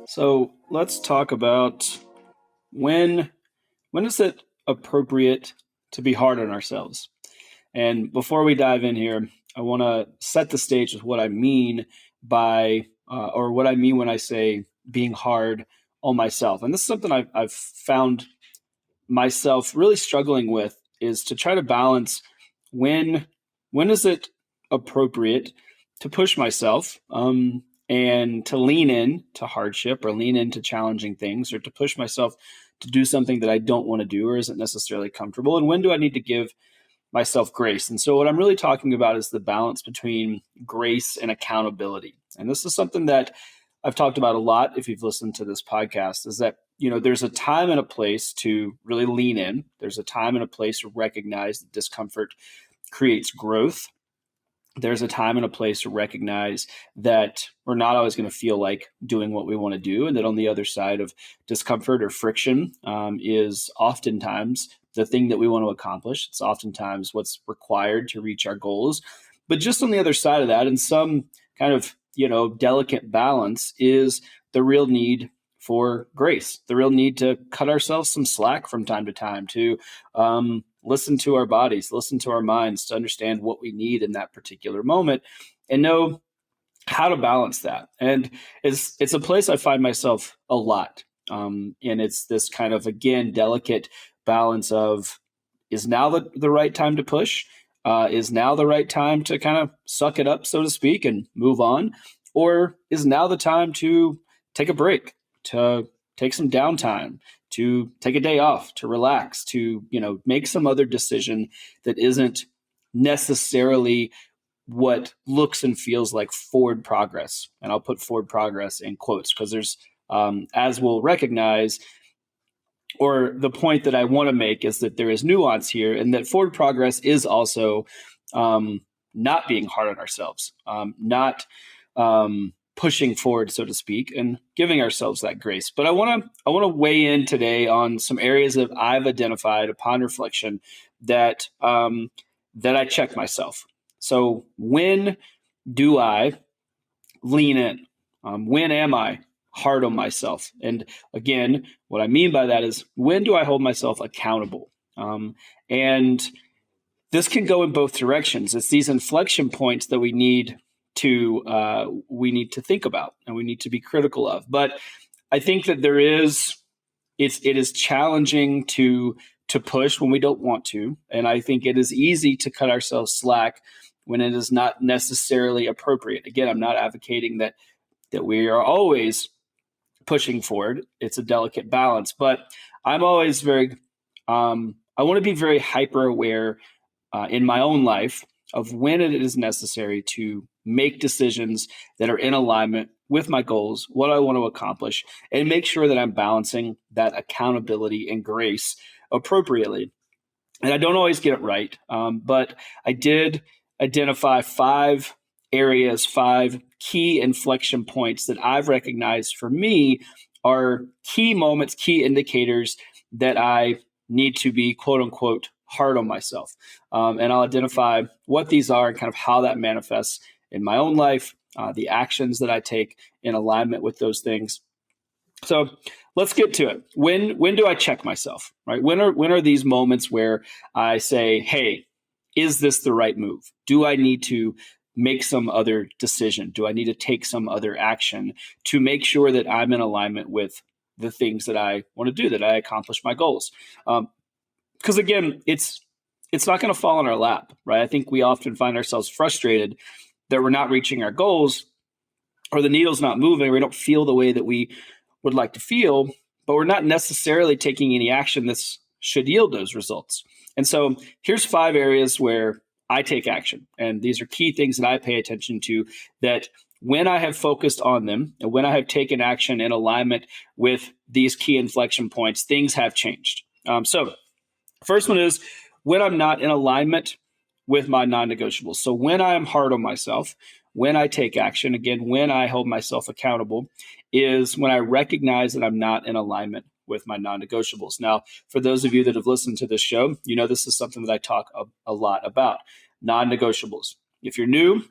So let's talk about when when is it appropriate to be hard on ourselves? And before we dive in here, I want to set the stage with what I mean by or what I mean when I say being hard on myself. And this is something I've found myself really struggling with is to try to balance when when is it appropriate to push myself and to lean in to hardship or lean into challenging things or to push myself to do something that I don't want to do or isn't necessarily comfortable, and when do I need to give myself grace. And so what I'm really talking about is the balance between grace and accountability. And this is something that I've talked about a lot if you've listened to this podcast, is that there's a time and a place to really lean in. There's a time and a place to recognize that discomfort creates growth. There's a time and a place to recognize that we're not always going to feel like doing what we want to do, and that on the other side of discomfort or friction is oftentimes the thing that we want to accomplish. It's oftentimes what's required to reach our goals. But just on the other side of that, in some kind of delicate balance, is the real need for grace, the real need to cut ourselves some slack from time to time, to listen to our bodies, listen to our minds, to understand what we need in that particular moment and know how to balance that. And it's a place I find myself a lot. And it's this kind of, again, delicate balance of, is now the right time to push? Is now the right time to kind of suck it up, so to speak, and move on? Or is now the time to take a break, to take some downtime, to take a day off, to relax, to make some other decision that isn't necessarily what looks and feels like forward progress? And I'll put forward progress in quotes because there's, as we'll recognize, or the point that I want to make is that there is nuance here, and that forward progress is also not being hard on ourselves, not pushing forward, so to speak, and giving ourselves that grace. But I want to weigh in today on some areas that I've identified upon reflection that that I check myself. So when do I lean in? When am I hard on myself? And again, what I mean by that is, when do I hold myself accountable? And this can go in both directions. It's these inflection points that we need to think about and we need to be critical of. But I think that it is challenging to push when we don't want to, and I think it is easy to cut ourselves slack when it is not necessarily appropriate. Again, I'm not advocating that we are always pushing forward. It's a delicate balance, but I'm always very I want to be very hyper aware in my own life of when it is necessary to make decisions that are in alignment with my goals, what I want to accomplish, and make sure that I'm balancing that accountability and grace appropriately. And I don't always get it right, but I did identify 5 areas, 5 key inflection points that I've recognized for me are key moments, key indicators that I need to be, quote unquote, hard on myself. And I'll identify what these are and kind of how that manifests in my own life, the actions that I take in alignment with those things. So let's get to it. When do I check myself, right? When are these moments where I say, hey, is this the right move? Do I need to make some other decision? Do I need to take some other action to make sure that I'm in alignment with the things that I want to do, that I accomplish my goals? Because again, it's not going to fall in our lap, right? I think we often find ourselves frustrated that we're not reaching our goals, or the needle's not moving, or we don't feel the way that we would like to feel, but we're not necessarily taking any action that should yield those results. And so here's 5 areas where I take action. And these are key things that I pay attention to, that when I have focused on them and when I have taken action in alignment with these key inflection points, things have changed. So first one is when I'm not in alignment with my non-negotiables. So when I am hard on myself, when I take action, again, when I hold myself accountable, is when I recognize that I'm not in alignment with my non-negotiables. Now, for those of you that have listened to this show, this is something that I talk a lot about, non-negotiables. If you're new,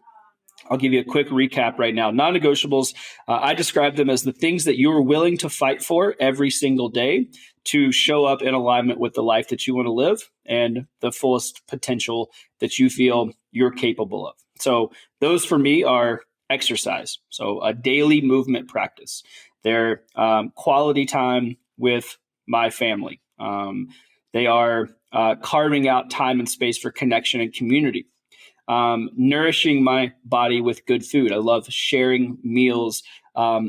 I'll give you a quick recap right now. Non-negotiables, I describe them as the things that you are willing to fight for every single day to show up in alignment with the life that you want to live and the fullest potential that you feel you're capable of. So those for me are exercise. So a daily movement practice. They're quality time with my family. They are carving out time and space for connection and community. Nourishing my body with good food. I love sharing meals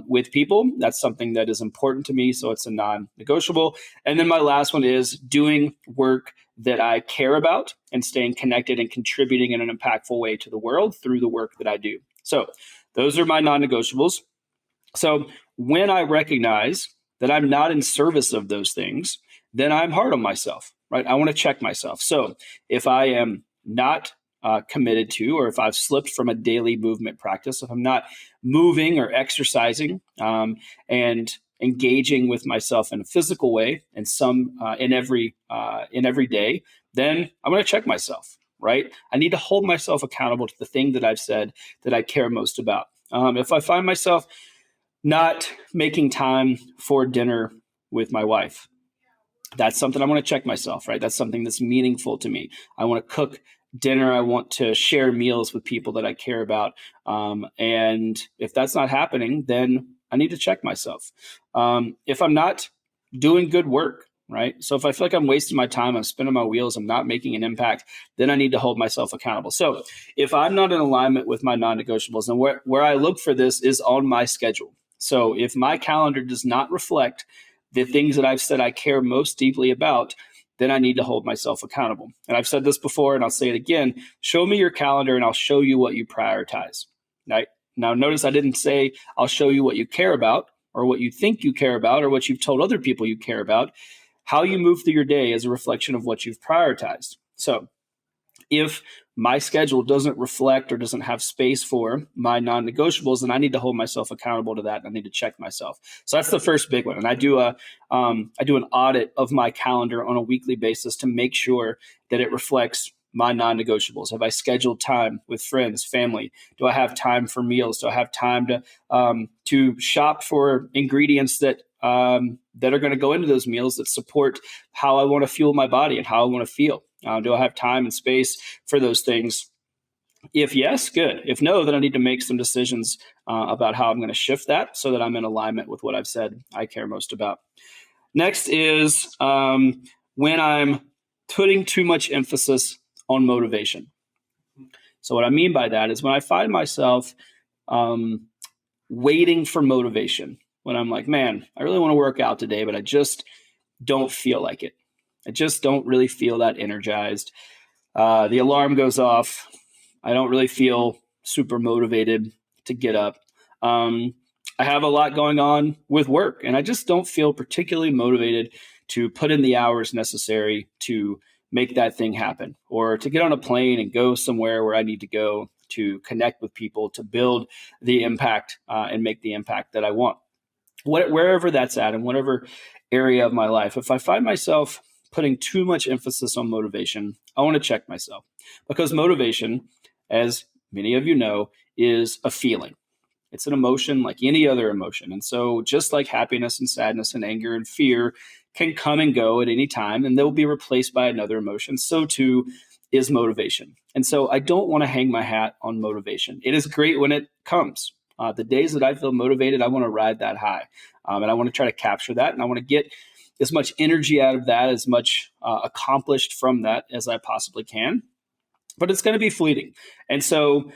with people. That's something that is important to me. So it's a non-negotiable. And then my last one is doing work that I care about and staying connected and contributing in an impactful way to the world through the work that I do. So those are my non-negotiables. So when I recognize that I'm not in service of those things, then I'm hard on myself, right? I want to check myself. So if I am not committed to, or if I've slipped from a daily movement practice, if I'm not moving or exercising and engaging with myself in a physical way and in every day, then I'm going to check myself, right? I need to hold myself accountable to the thing that I've said that I care most about. If I find myself not making time for dinner with my wife, that's something I want to check myself, right? That's something that's meaningful to me. I want to cook dinner. I want to share meals with people that I care about. And if that's not happening, then I need to check myself. If I'm not doing good work, right? So if I feel like I'm wasting my time, I'm spinning my wheels, I'm not making an impact, then I need to hold myself accountable. So if I'm not in alignment with my non-negotiables, and where I look for this is on my schedule. So if my calendar does not reflect the things that I've said I care most deeply about, then I need to hold myself accountable. And I've said this before, and I'll say it again. Show me your calendar, and I'll show you what you prioritize. Right? Now, notice I didn't say I'll show you what you care about, or what you think you care about, or what you've told other people you care about. How you move through your day is a reflection of what you've prioritized. So if my schedule doesn't reflect or doesn't have space for my non-negotiables, then I need to hold myself accountable to that. And I need to check myself. So that's the first big one. And I do an audit of my calendar on a weekly basis to make sure that it reflects my non-negotiables. Have I scheduled time with friends, family? Do I have time for meals? Do I have time to shop for ingredients that are going to go into those meals that support how I want to fuel my body and how I want to feel? Do I have time and space for those things? If yes, good. If no, then I need to make some decisions about how I'm going to shift that so that I'm in alignment with what I've said I care most about. Next is when I'm putting too much emphasis on motivation. So what I mean by that is when I find myself waiting for motivation, when I'm like, man, I really want to work out today, but I just don't feel like it. I just don't really feel that energized. The alarm goes off. I don't really feel super motivated to get up. I have a lot going on with work, and I just don't feel particularly motivated to put in the hours necessary to make that thing happen, or to get on a plane and go somewhere where I need to go to connect with people, to build the impact and make the impact that I want. Wherever that's at, in whatever area of my life, if I find myself putting too much emphasis on motivation, I want to check myself, because motivation, as many of you know, is a feeling. It's an emotion like any other emotion. And so just like happiness and sadness and anger and fear can come and go at any time, and they'll be replaced by another emotion, so too is motivation. And so I don't want to hang my hat on motivation. It is great when it comes. The days that I feel motivated, I want to ride that high. And I want to try to capture that. And I want to get as much energy out of that, as much accomplished from that as I possibly can. But it's going to be fleeting. And so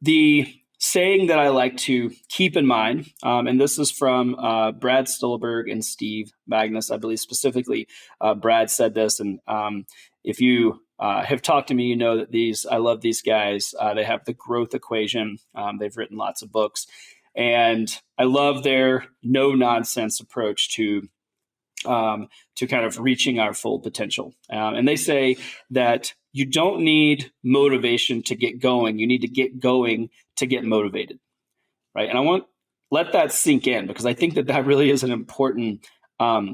the saying that I like to keep in mind, and this is from Brad Stulberg and Steve Magnus, I believe specifically Brad said this. And if you have talked to me, you know that I love these guys. They have the growth equation. They've written lots of books. And I love their no nonsense approach to kind of reaching our full potential. And they say that you don't need motivation to get going. You need to get going to get motivated, right? And I want to let that sink in, because I think that really is an important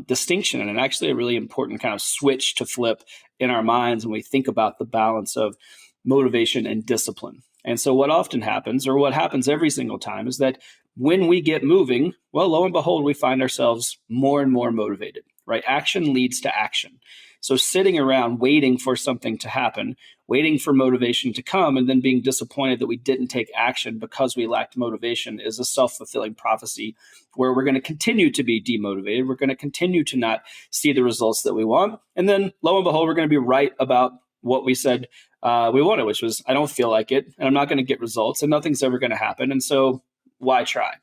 distinction, and actually a really important kind of switch to flip in our minds when we think about the balance of motivation and discipline. And so what often happens, or what happens every single time, is that when we get moving, well, lo and behold, we find ourselves more and more motivated, right? Action leads to action. So sitting around waiting for something to happen, waiting for motivation to come, and then being disappointed that we didn't take action because we lacked motivation is a self-fulfilling prophecy where we're going to continue to be demotivated. We're going to continue to not see the results that we want. And then lo and behold, we're going to be right about what we said we wanted, which was, I don't feel like it, and I'm not going to get results, and nothing's ever going to happen. And so why try?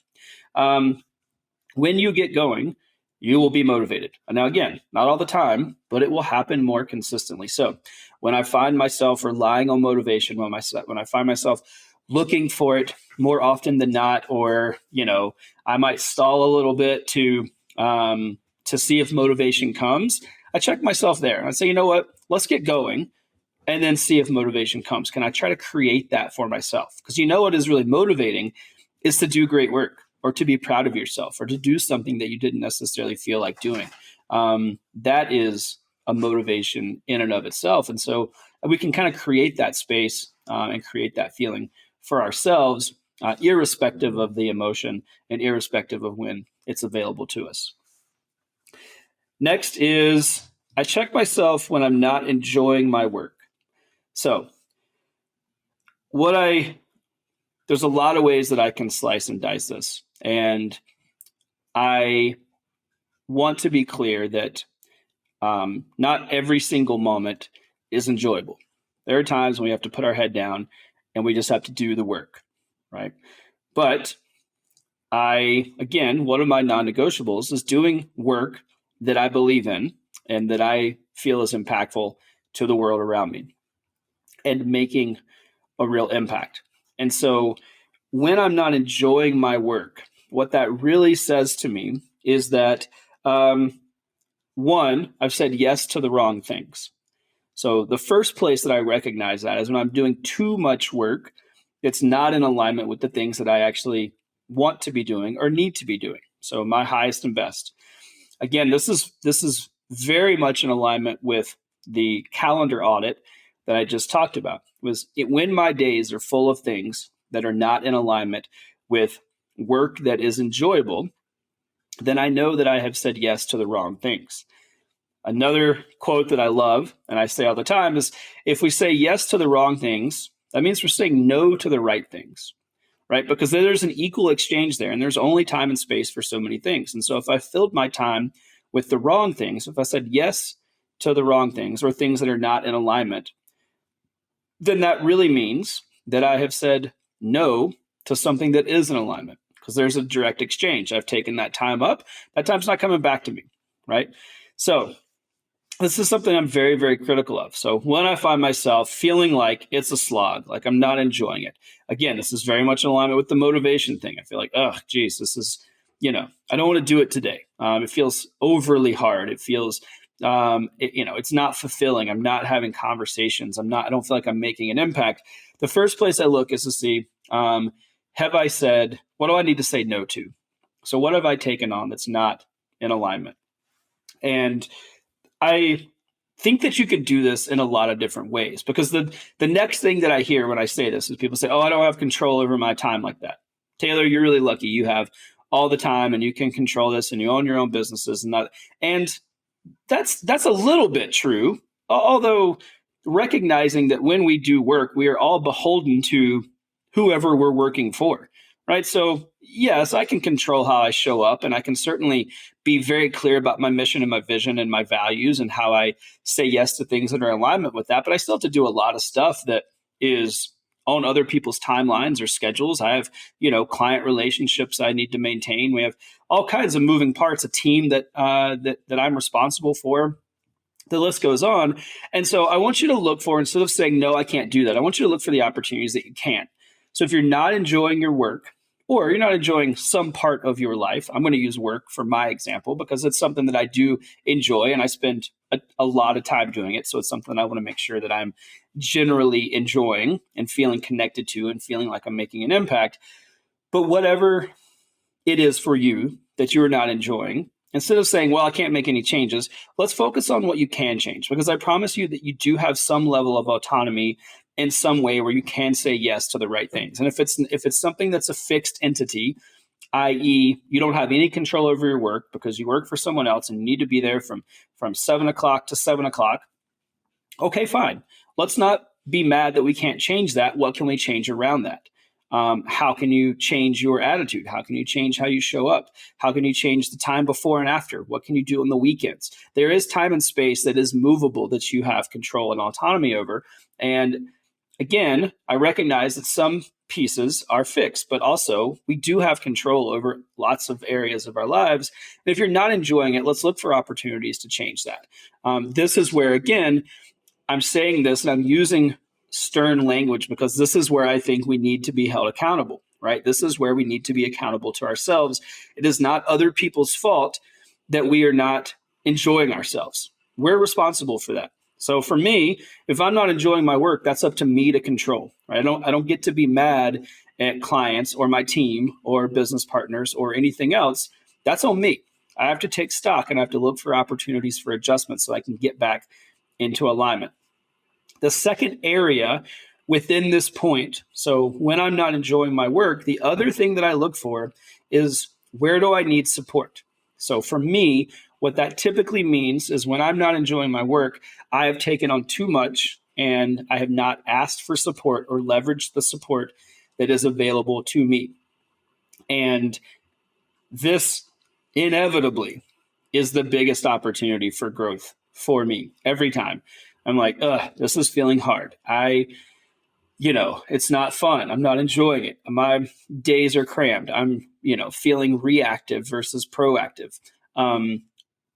When you get going, you will be motivated. And now, again, not all the time, but it will happen more consistently. So when I find myself relying on motivation, when I find myself looking for it more often than not, or, I might stall a little bit to see if motivation comes, I check myself there. I say, you know what, let's get going and then see if motivation comes. Can I try to create that for myself? Because what is really motivating is to do great work, or to be proud of yourself, or to do something that you didn't necessarily feel like doing. That is a motivation in and of itself. And so we can kind of create that space and create that feeling for ourselves, irrespective of the emotion and irrespective of when it's available to us. Next is, I check myself when I'm not enjoying my work. So there's a lot of ways that I can slice and dice this. And I want to be clear that not every single moment is enjoyable. There are times when we have to put our head down and we just have to do the work, right? But one of my non-negotiables is doing work that I believe in and that I feel is impactful to the world around me and making a real impact. And so when I'm not enjoying my work, what that really says to me is that, one, I've said yes to the wrong things. So the first place that I recognize that is when I'm doing too much work that's not in alignment with the things that I actually want to be doing or need to be doing. So my highest and best. Again, this is very much in alignment with the calendar audit that I just talked about. When my days are full of things that are not in alignment with work that is enjoyable, then I know that I have said yes to the wrong things. Another quote that I love, and I say all the time, is if we say yes to the wrong things, that means we're saying no to the right things, right? Because there's an equal exchange there, and there's only time and space for so many things. And so if I filled my time with the wrong things, if I said yes to the wrong things or things that are not in alignment, then that really means that I have said no to something that is in alignment, because there's a direct exchange. I've taken that time up. That time's not coming back to me, right? So this is something I'm very, very critical of. So when I find myself feeling like it's a slog, like I'm not enjoying it, again, this is very much in alignment with the motivation thing. I feel like, oh, geez, this is, I don't want to do it today. It feels overly hard. It feels, it's not fulfilling. I'm not having conversations. I don't feel like I'm making an impact. The first place I look is to see, have I said, what do I need to say no to? So what have I taken on that's not in alignment? And I think that you could do this in a lot of different ways, because the next thing that I hear when I say this is people say, oh, I don't have control over my time like that. Taylor, you're really lucky. You have all the time and you can control this and you own your own businesses and that. And that's a little bit true, although recognizing that when we do work, we are all beholden to whoever we're working for, right? So yes, I can control how I show up, and I can certainly be very clear about my mission and my vision and my values and how I say yes to things that are in alignment with that. But I still have to do a lot of stuff that is on other people's timelines or schedules. I have, client relationships I need to maintain. We have all kinds of moving parts, a team that I'm responsible for. The list goes on. And so I want you to look for, instead of saying, no, I can't do that, I want you to look for the opportunities that you can. So if you're not enjoying your work, or you're not enjoying some part of your life, I'm going to use work for my example because it's something that I do enjoy and I spend a lot of time doing it. So it's something I want to make sure that I'm generally enjoying and feeling connected to and feeling like I'm making an impact. But whatever it is for you that you're not enjoying, instead of saying, well, I can't make any changes, let's focus on what you can change, because I promise you that you do have some level of autonomy in some way where you can say yes to the right things. And if it's something that's a fixed entity, i.e., you don't have any control over your work because you work for someone else and you need to be there from 7 o'clock to 7 o'clock, okay, fine. Let's not be mad that we can't change that. What can we change around that? How can you change your attitude? How can you change how you show up? How can you change the time before and after? What can you do on the weekends? There is time and space that is movable that you have control and autonomy over. And again, I recognize that some pieces are fixed, but also we do have control over lots of areas of our lives. And if you're not enjoying it, let's look for opportunities to change that. This is where, again, I'm saying this and I'm using stern language because this is where I think we need to be held accountable, right? This is where we need to be accountable to ourselves. It is not other people's fault that we are not enjoying ourselves. We're responsible for that. So for me, if I'm not enjoying my work, that's up to me to control, right? I don't get to be mad at clients or my team or business partners or anything else. That's on me. I have to take stock and I have to look for opportunities for adjustment so I can get back into alignment. The second area within this point, so when I'm not enjoying my work, the other thing that I look for is where do I need support? So for me, what that typically means is when I'm not enjoying my work, I have taken on too much and I have not asked for support or leveraged the support that is available to me. And this inevitably is the biggest opportunity for growth for me every time. I'm like, this is feeling hard. It's not fun. I'm not enjoying it. My days are crammed. I'm, feeling reactive versus proactive.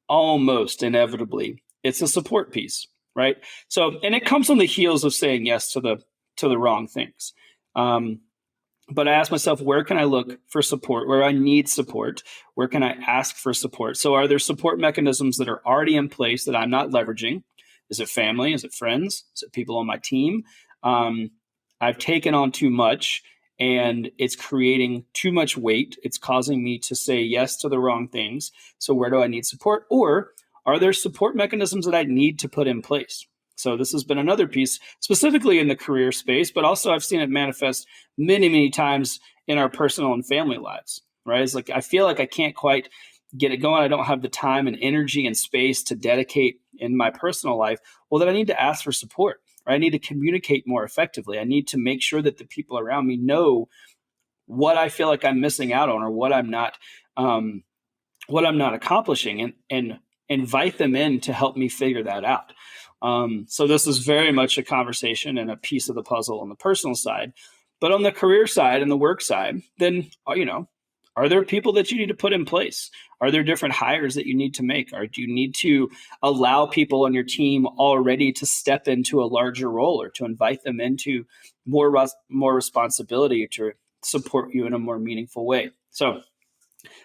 Almost inevitably, it's a support piece, right? So, and it comes on the heels of saying yes to the wrong things. But I ask myself, where can I look for support? Where I need support? Where can I ask for support? So are there support mechanisms that are already in place that I'm not leveraging? Is it family? Is it friends? Is it people on my team? I've taken on too much and it's creating too much weight. It's causing me to say yes to the wrong things. So where do I need support? Or are there support mechanisms that I need to put in place? So this has been another piece, specifically in the career space, but also I've seen it manifest many, many times in our personal and family lives, right? It's like I feel like I can't quite get it going. I don't have the time and energy and space to dedicate in my personal life. Well, then I need to ask for support. Right? I need to communicate more effectively. I need to make sure that the people around me know what I feel like I'm missing out on or what I'm not accomplishing, and invite them in to help me figure that out. So this is very much a conversation and a piece of the puzzle on the personal side. But on the career side and the work side, then, are there people that you need to put in place? Are there different hires that you need to make? Or do you need to allow people on your team already to step into a larger role or to invite them into more responsibility to support you in a more meaningful way? So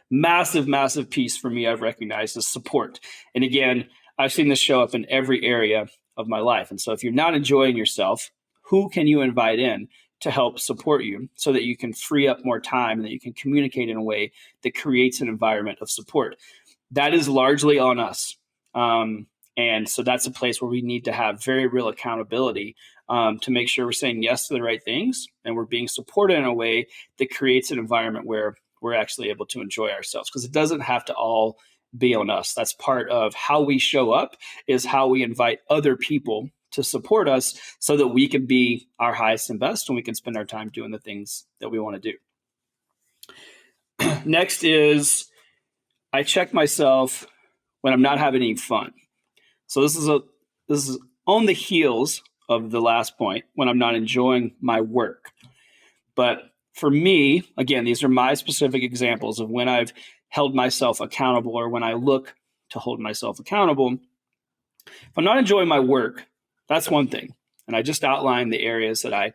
massive, massive piece for me I've recognized is support. And again, I've seen this show up in every area of my life. And so if you're not enjoying yourself, who can you invite in to help support you so that you can free up more time and that you can communicate in a way that creates an environment of support? That is largely on us. And so that's a place where we need to have very real accountability to make sure we're saying yes to the right things and we're being supported in a way that creates an environment where we're actually able to enjoy ourselves, because it doesn't have to all be on us. That's part of how we show up, is how we invite other people to support us so that we can be our highest and best and we can spend our time doing the things that we want to do. Next is I check myself when I'm not having any fun. So this is on the heels of the last point, when I'm not enjoying my work. But for me, again, these are my specific examples of when I've held myself accountable or when I look to hold myself accountable. If I'm not enjoying my work, that's one thing. And I just outlined the areas that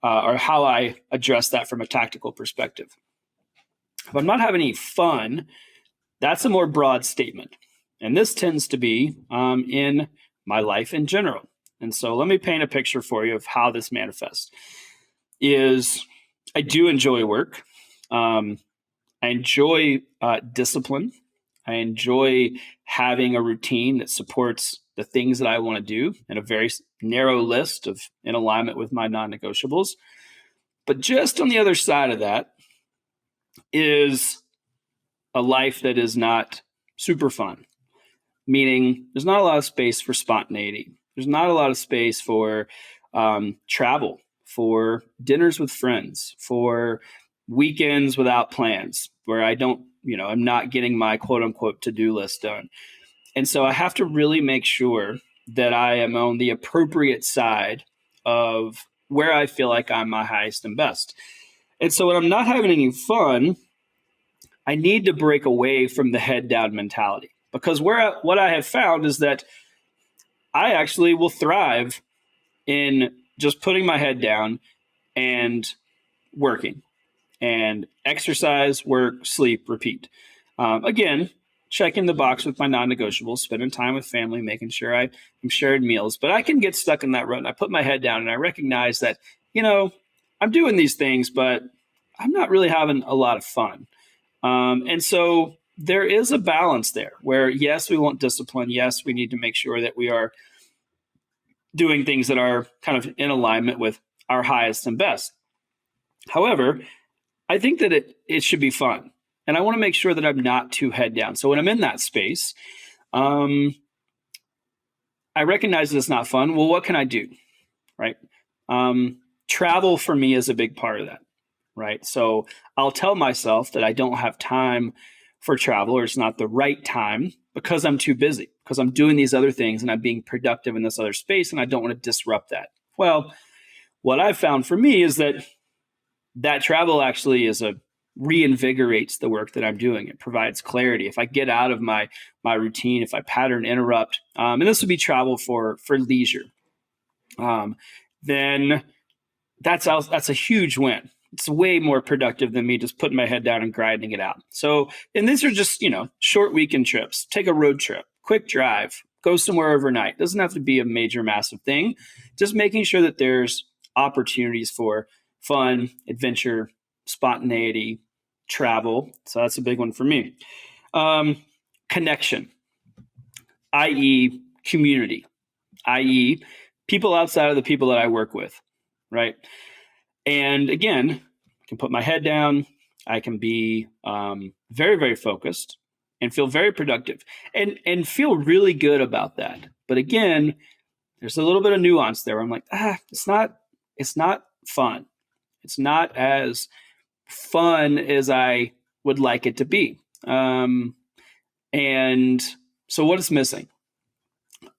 or how I address that from a tactical perspective. If I'm not having any fun, that's a more broad statement. And this tends to be in my life in general. And so let me paint a picture for you of how this manifests. I do enjoy work. I enjoy discipline. I enjoy having a routine that supports the things that I want to do and a very narrow list of in alignment with my non-negotiables. But just on the other side of that is a life that is not super fun, meaning there's not a lot of space for spontaneity. There's not a lot of space for travel, for dinners with friends, for weekends without plans where I don't, I'm not getting my quote unquote to-do list done. And so I have to really make sure that I am on the appropriate side of where I feel like I'm my highest and best. And so when I'm not having any fun, I need to break away from the head down mentality, because what I have found is that I actually will thrive in just putting my head down and working and exercise, work, sleep, repeat. Again, checking the box with my non-negotiables, spending time with family, making sure I'm sharing meals. But I can get stuck in that rut, and I put my head down and I recognize that, I'm doing these things, but I'm not really having a lot of fun. And so there is a balance there where, yes, we want discipline. Yes, we need to make sure that we are doing things that are kind of in alignment with our highest and best. However, I think that it should be fun. And I want to make sure that I'm not too head down. So when I'm in that space, I recognize that it's not fun. Well, what can I do? Right? Travel for me is a big part of that. Right? So I'll tell myself that I don't have time for travel, or it's not the right time because I'm too busy, because I'm doing these other things and I'm being productive in this other space and I don't want to disrupt that. Well, what I've found for me is that travel actually reinvigorates the work that I'm doing. It provides clarity. If I get out of my routine, if I pattern interrupt, and this would be travel for leisure, then that's a huge win. It's way more productive than me just putting my head down and grinding it out. So, and these are just, short weekend trips. Take a road trip, quick drive, go somewhere overnight. Doesn't have to be a major, massive thing. Just making sure that there's opportunities for fun, adventure, spontaneity, travel. So that's a big one for me. Connection, i.e. community, i.e. people outside of the people that I work with, right? And again, I can put my head down. I can be very, very focused and feel very productive and feel really good about that. But again, there's a little bit of nuance there. I'm like, it's not fun. It's not as fun as I would like it to be. And so what is missing?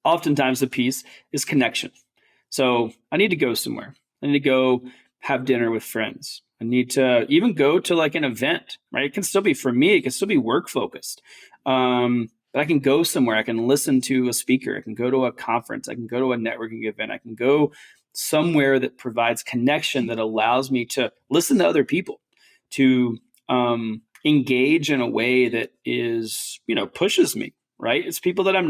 Oftentimes the piece is connection. So I need to go somewhere. I need to go have dinner with friends. I need to even go to like an event, right? It can still be, for me, it can still be work focused. But I can go somewhere. I can listen to a speaker. I can go to a conference. I can go to a networking event. I can go somewhere that provides connection, that allows me to listen to other people, to engage in a way that is, pushes me, right? It's people that I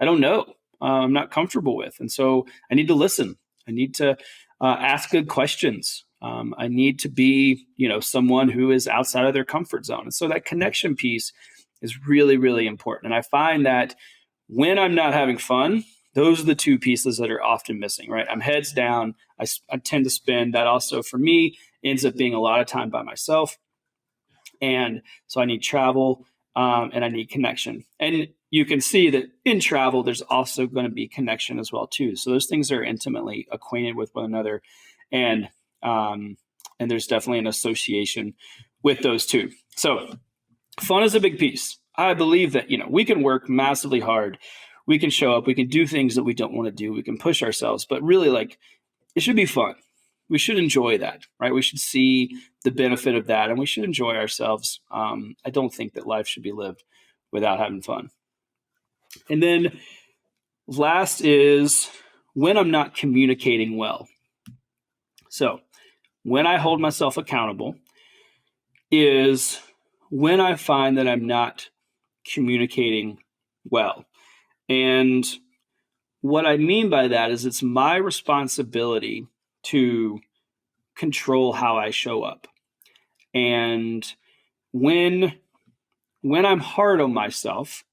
don't know, I'm not comfortable with. And so I need to listen. I need to ask good questions. I need to be, someone who is outside of their comfort zone. And so that connection piece is really, really important. And I find that when I'm not having fun, those are the two pieces that are often missing, right? I'm heads down. I tend to spend that also, for me, ends up being a lot of time by myself. And so I need travel and I need connection. And you can see that in travel, there's also going to be connection as well, too. So those things are intimately acquainted with one another. And there's definitely an association with those two. So fun is a big piece. I believe that, we can work massively hard. We can show up. We can do things that we don't want to do. We can push ourselves. But really, it should be fun. We should enjoy that, right? We should see the benefit of that, and we should enjoy ourselves. I don't think that life should be lived without having fun. And then last is when I'm not communicating well. So when I hold myself accountable is when I find that I'm not communicating well. And what I mean by that is it's my responsibility to control how I show up. And when I'm hard on myself,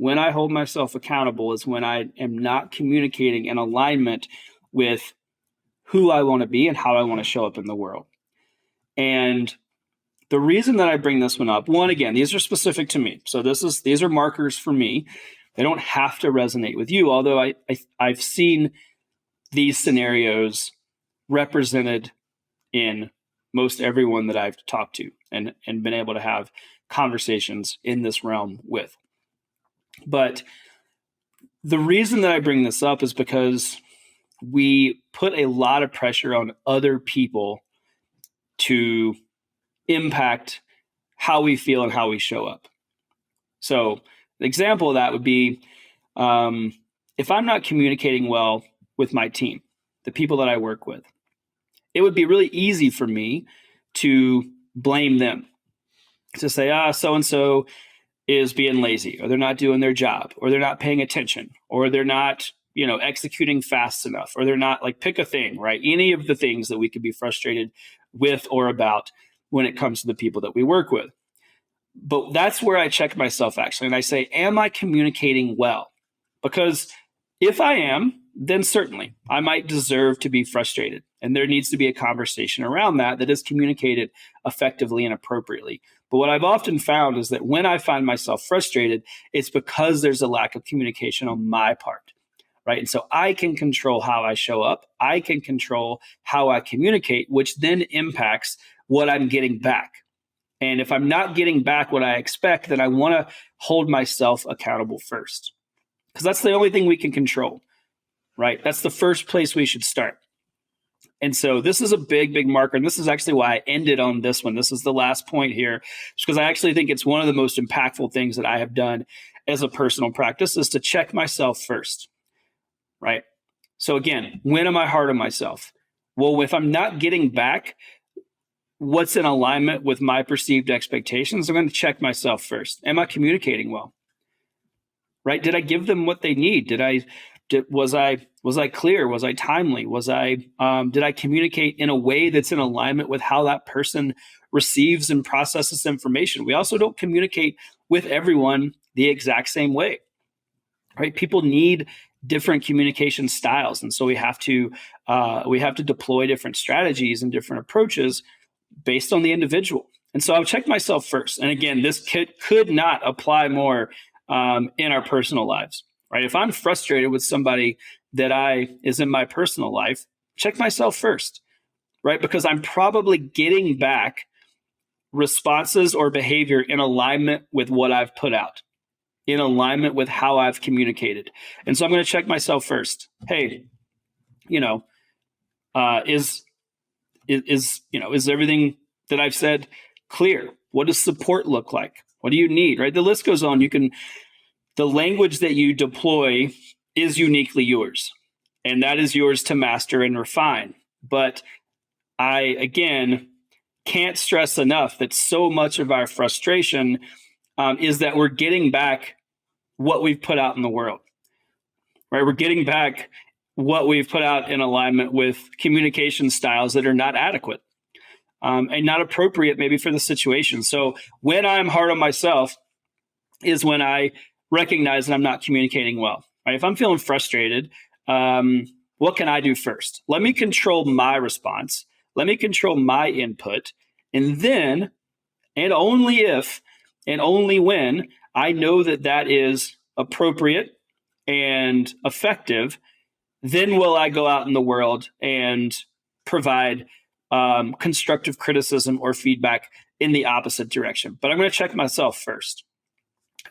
when I hold myself accountable is when I am not communicating in alignment with who I want to be and how I want to show up in the world. And the reason that I bring this one up, one, again, these are specific to me. So these are markers for me. They don't have to resonate with you, although I've seen these scenarios represented in most everyone that I've talked to and been able to have conversations in this realm with. But the reason that I bring this up is because we put a lot of pressure on other people to impact how we feel and how we show up. So an example of that would be if I'm not communicating well with my team, the people that I work with, it would be really easy for me to blame them, to say, so-and-so is being lazy, or they're not doing their job, or they're not paying attention, or they're not, executing fast enough, or they're not, like, pick a thing, right? Any of the things that we could be frustrated with or about when it comes to the people that we work with. But that's where I check myself, actually. And I say, am I communicating well? Because if I am, then certainly I might deserve to be frustrated. And there needs to be a conversation around that is communicated effectively and appropriately. But what I've often found is that when I find myself frustrated, it's because there's a lack of communication on my part, right? And so I can control how I show up. I can control how I communicate, which then impacts what I'm getting back. And if I'm not getting back what I expect, then I want to hold myself accountable first, because that's the only thing we can control, right? That's the first place we should start. And so this is a big, big marker. And this is actually why I ended on this one. This is the last point here, because I actually think it's one of the most impactful things that I have done as a personal practice is to check myself first, right? So again, when am I hard on myself? Well, if I'm not getting back what's in alignment with my perceived expectations, I'm going to check myself first. Am I communicating well? Right? Did I give them what they need? Was I clear? Was I timely? Did I communicate in a way that's in alignment with how that person receives and processes information? We also don't communicate with everyone the exact same way, right? People need different communication styles. And so we have to deploy different strategies and different approaches based on the individual. And so I'll check myself first. And again, this could not apply more in our personal lives, right? If I'm frustrated with somebody that is in my personal life, check myself first, right? Because I'm probably getting back responses or behavior in alignment with what I've put out, in alignment with how I've communicated. And so I'm going to check myself first. Hey, is everything that I've said clear? What does support look like? What do you need, right? The list goes on. The language that you deploy is uniquely yours, and that is yours to master and refine. But I, again, can't stress enough that so much of our frustration is that we're getting back what we've put out in the world, right? We're getting back what we've put out in alignment with communication styles that are not adequate and not appropriate maybe for the situation. So when I'm hard on myself is when I recognize that I'm not communicating well, right? If I'm feeling frustrated, what can I do first? Let me control my response. Let me control my input. And then, and only if, and only when I know that that is appropriate and effective, then will I go out in the world and provide constructive criticism or feedback in the opposite direction. But I'm going to check myself first.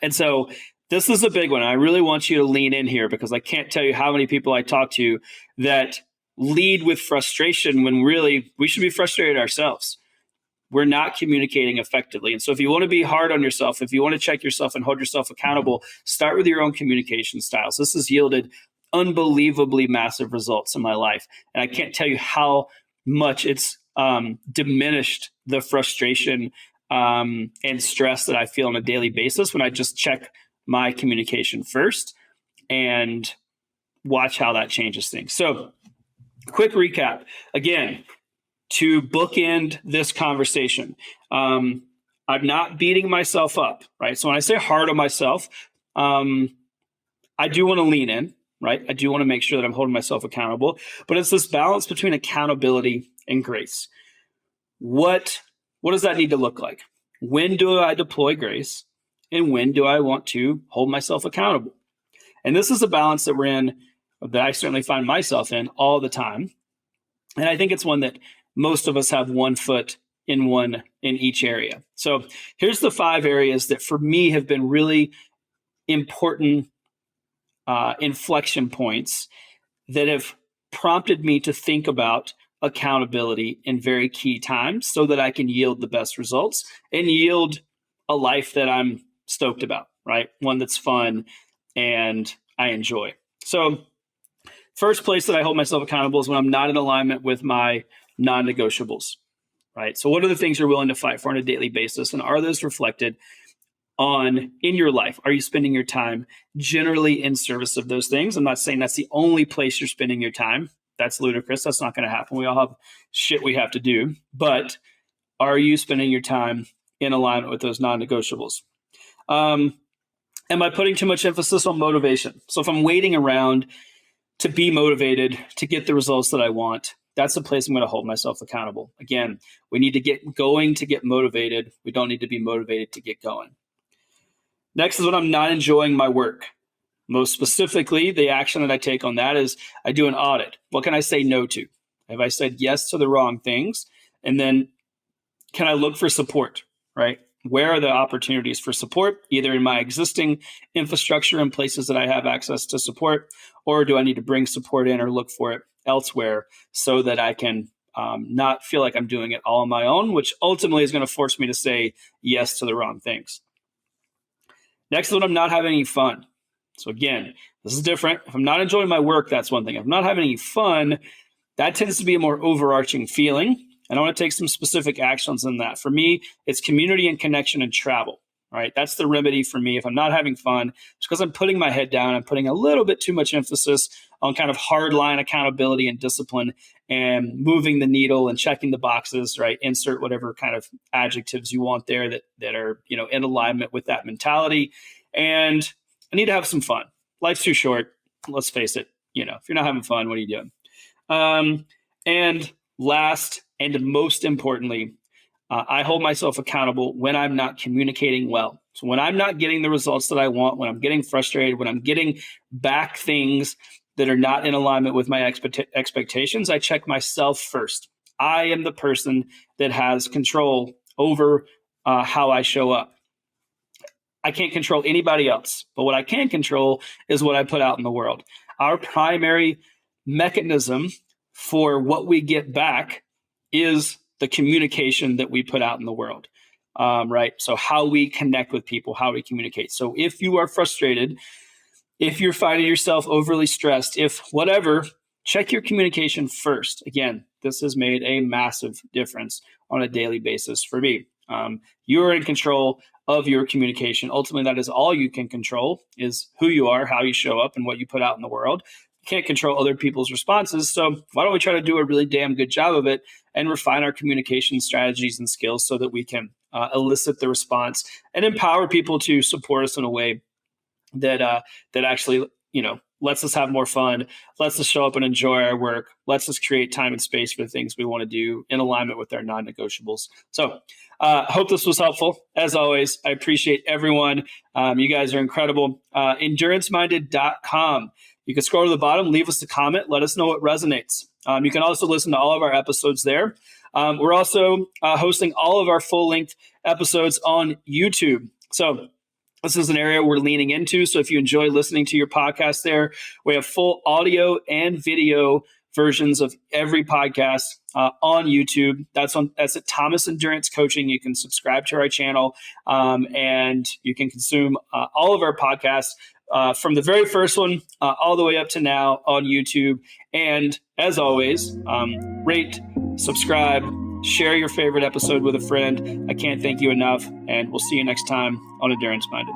And so this is a big one. I really want you to lean in here, because I can't tell you how many people I talk to that lead with frustration when really we should be frustrated ourselves. We're not communicating effectively. And so if you want to be hard on yourself, if you want to check yourself and hold yourself accountable, start with your own communication styles. This has yielded unbelievably massive results in my life. And I can't tell you how much it's diminished the frustration and stress that I feel on a daily basis when I just check my communication first and watch how that changes things. So quick recap. Again, to bookend this conversation, I'm not beating myself up, right? So when I say hard on myself, I do want to lean in, right? I do want to make sure that I'm holding myself accountable, but it's this balance between accountability and grace. What does that need to look like? When do I deploy grace? And when do I want to hold myself accountable? And this is a balance that we're in, that I certainly find myself in all the time. And I think it's one that most of us have one foot in each area. So here's the 5 areas that for me have been really important inflection points that have prompted me to think about accountability in very key times so that I can yield the best results and yield a life that I'm stoked about, right? One that's fun and I enjoy. So first place that I hold myself accountable is when I'm not in alignment with my non-negotiables, right? So what are the things you're willing to fight for on a daily basis? And are those reflected in your life? Are you spending your time generally in service of those things? I'm not saying that's the only place you're spending your time. That's ludicrous. That's not going to happen. We all have shit we have to do. But are you spending your time in alignment with those non-negotiables? Am I putting too much emphasis on motivation? So if I'm waiting around to be motivated to get the results that I want, that's the place I'm going to hold myself accountable. Again, we need to get going to get motivated. We don't need to be motivated to get going. Next is when I'm not enjoying my work. Most specifically, the action that I take on that is I do an audit. What can I say no to? Have I said yes to the wrong things? And then can I look for support, right? Where are the opportunities for support, either in my existing infrastructure and places that I have access to support, or do I need to bring support in or look for it elsewhere so that I can not feel like I'm doing it all on my own, which ultimately is going to force me to say yes to the wrong things. Next is when I'm not having any fun. So again, this is different. If I'm not enjoying my work, that's one thing. If I'm not having any fun, that tends to be a more overarching feeling. And I want to take some specific actions on that. For me, it's community and connection and travel, right? That's the remedy for me. If I'm not having fun, it's because I'm putting my head down. I'm putting a little bit too much emphasis on kind of hardline accountability and discipline and moving the needle and checking the boxes, right? Insert whatever kind of adjectives you want there that are, in alignment with that mentality. And I need to have some fun. Life's too short. Let's face it. If you're not having fun, what are you doing? And last and most importantly, I hold myself accountable when I'm not communicating well. So when I'm not getting the results that I want, when I'm getting frustrated, when I'm getting back things that are not in alignment with my expectations, I check myself first. I am the person that has control over how I show up. I can't control anybody else, but what I can control is what I put out in the world. Our primary mechanism for what we get back is the communication that we put out in the world, right? So how we connect with people, how we communicate. So if you are frustrated, if you're finding yourself overly stressed, if whatever, check your communication first. Again, this has made a massive difference on a daily basis for me. You're in control of your communication. Ultimately, that is all you can control, is who you are, how you show up, and what you put out in the world. You can't control other people's responses. So why don't we try to do a really damn good job of it and refine our communication strategies and skills so that we can elicit the response and empower people to support us in a way that actually, lets us have more fun, lets us show up and enjoy our work, lets us create time and space for the things we want to do in alignment with our non-negotiables. So hope this was helpful. As always, I appreciate everyone. You guys are incredible. EnduranceMinded.com. You can scroll to the bottom, leave us a comment, let us know what resonates. You can also listen to all of our episodes there. We're also hosting all of our full-length episodes on YouTube. So this is an area we're leaning into. So if you enjoy listening to your podcast there, we have full audio and video versions of every podcast on YouTube. That's at Thomas Endurance Coaching. You can subscribe to our channel and you can consume all of our podcasts from the very first one all the way up to now on YouTube. And as always, rate, subscribe, share your favorite episode with a friend. I can't thank you enough, and we'll see you next time on Endurance Minded.